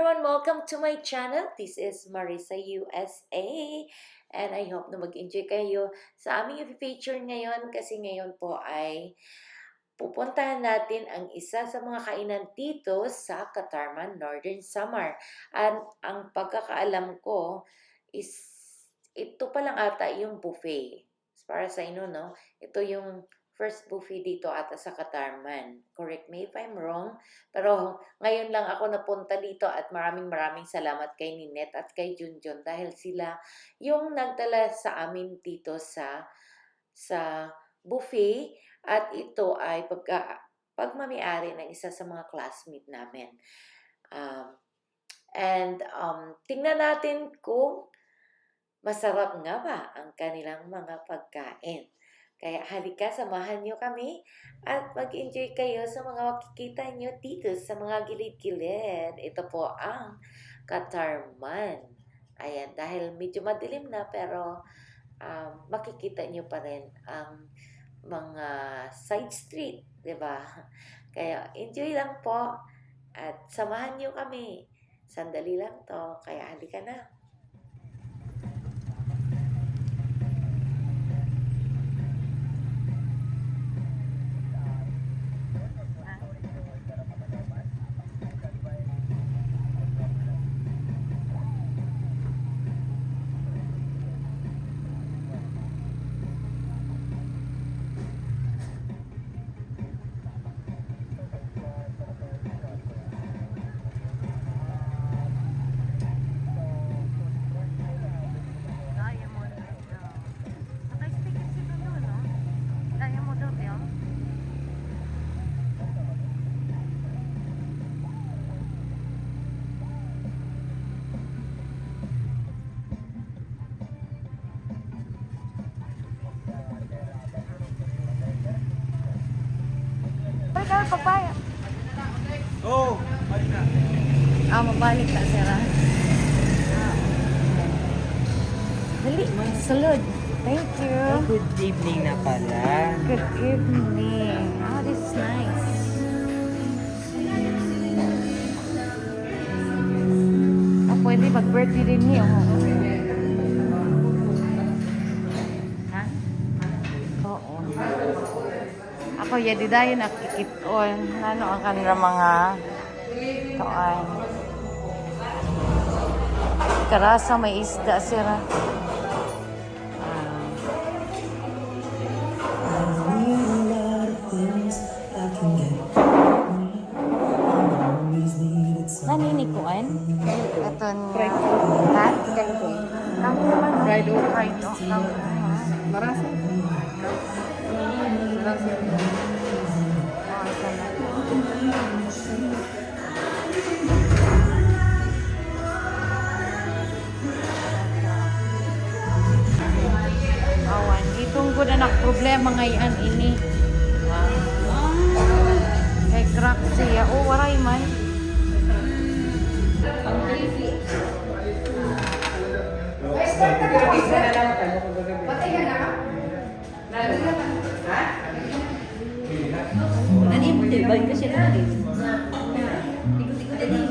everyone, welcome to my channel. This is Marissa USA and I hope na mag-enjoy kayo sa aming i-feature ngayon kasi ngayon po ay pupuntahan natin ang isa sa mga kainan dito sa Katarman, Northern Samar. At ang pagkakaalam ko is ito pa lang ata yung buffet. As far as I know, no? Ito yung first buffet dito ata sa Katarman. Correct me if I'm wrong. Pero ngayon lang ako napunta dito at maraming salamat kay Ninette at kay Junjun dahil sila yung nagdala sa amin dito sa buffet at ito ay pagmamay-ari ng isa sa mga classmate namin. Tingnan natin kung masarap nga ba ang kanilang mga pagkain. Kaya halika, samahan nyo kami at mag-enjoy kayo sa mga makikita nyo dito sa mga gilid-gilid. Ito po ang Katarman. Ayan, dahil medyo madilim na pero makikita nyo pa rin ang mga side street, diba? Kaya enjoy lang po at samahan nyo kami. Sandali lang to, kaya halika na. Papaya. Oh, balik na. Mabalik na sila. Dali, salud. Thank you. Good evening na pala. Good evening. Oh, this is nice. Pwede mag-birthday din niyo. Ha? Oo. Ako yadi dayon nakikiton ano ang kanila mga kaon. Karasa may isda sila. Nanini kuan? Katon ha? Kami naman fried o fried o. Marasa. Awan, itong ko na problema ngayon ini. Kay crack siya. Oh, waray man. Balik kasi na rin. Ikot-ikot na din.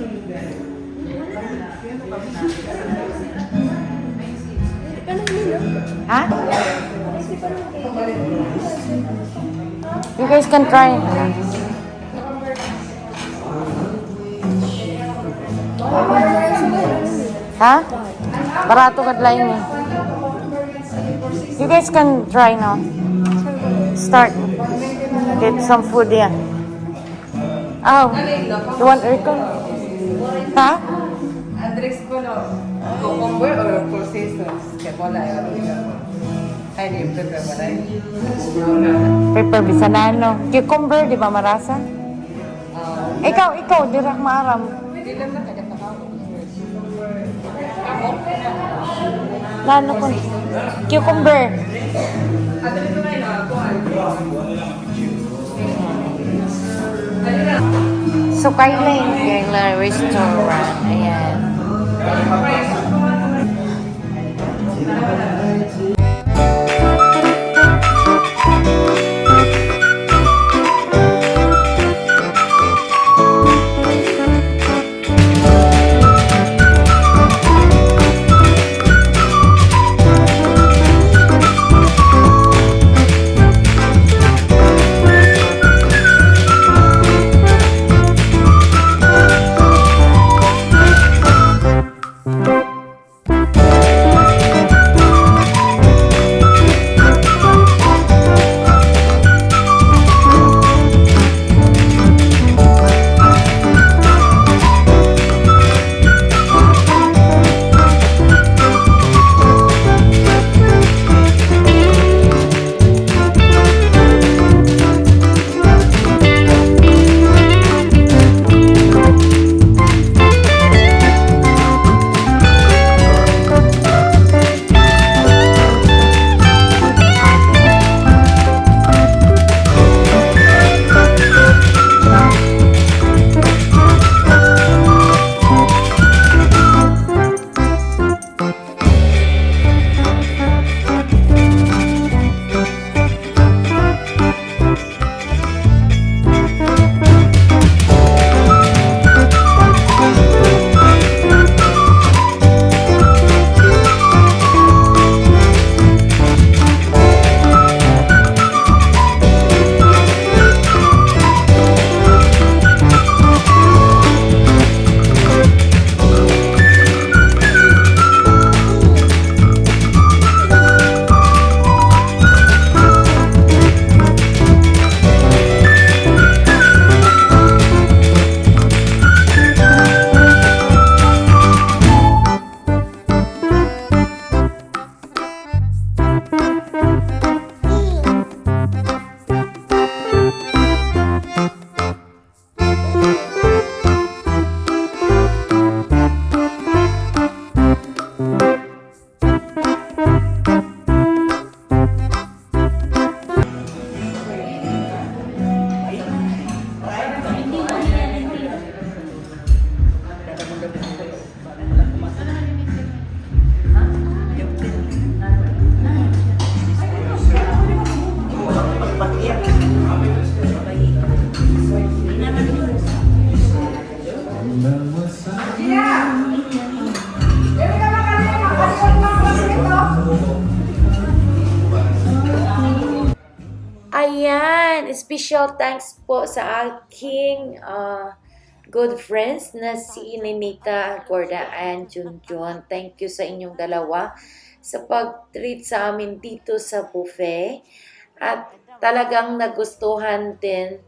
Ha? You guys can try. Ha? Barato kadlay ni. You guys can try now. Start. Get some food here. Oh, you want aircon? Ha? Andres ko no, cucumber or processors? Kaya wala yun. Ay, di prepare wala yun. Pepper bisanano. Cucumber, di ba marasa? Ikaw, direct maaram. Hindi lang na kaya takawin. Lalo ko. Cucumber. Ano ito ngayon na? So, Kayla Restaurant. Ayan. Ayan, special thanks po sa aking good friends na si Ninita Gorda and Junjun. Thank you sa inyong dalawa sa pag-treat sa amin dito sa buffet. At talagang nagustuhan din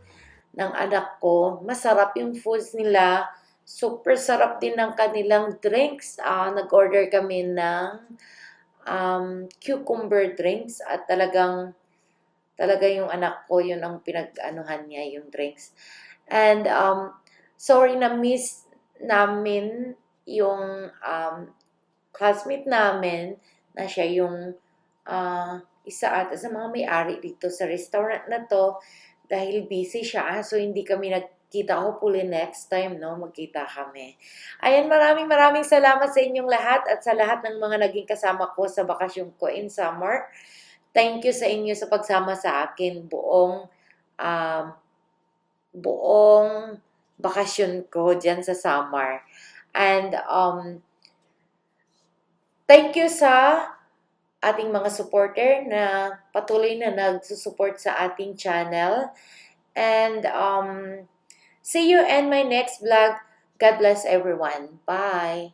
ng anak ko. Masarap yung foods nila. Super sarap din ng kanilang drinks. Nag-order kami ng cucumber drinks at talaga yung anak ko, yun ang pinag-anuhan niya, yung drinks. And sorry na miss namin yung classmate namin na siya yung isa ata sa mga may-ari dito sa restaurant na to dahil busy siya. So hindi kami nagkita. Hopefully next time, no, magkita kami. Ayan, maraming salamat sa inyong lahat at sa lahat ng mga naging kasama ko sa bakasyon ko in summer. Thank you sa inyo sa pagsama sa akin buong bakasyon ko dyan sa summer. And thank you sa ating mga supporter na patuloy na nagsusupport sa ating channel. And see you in my next vlog. God bless everyone. Bye!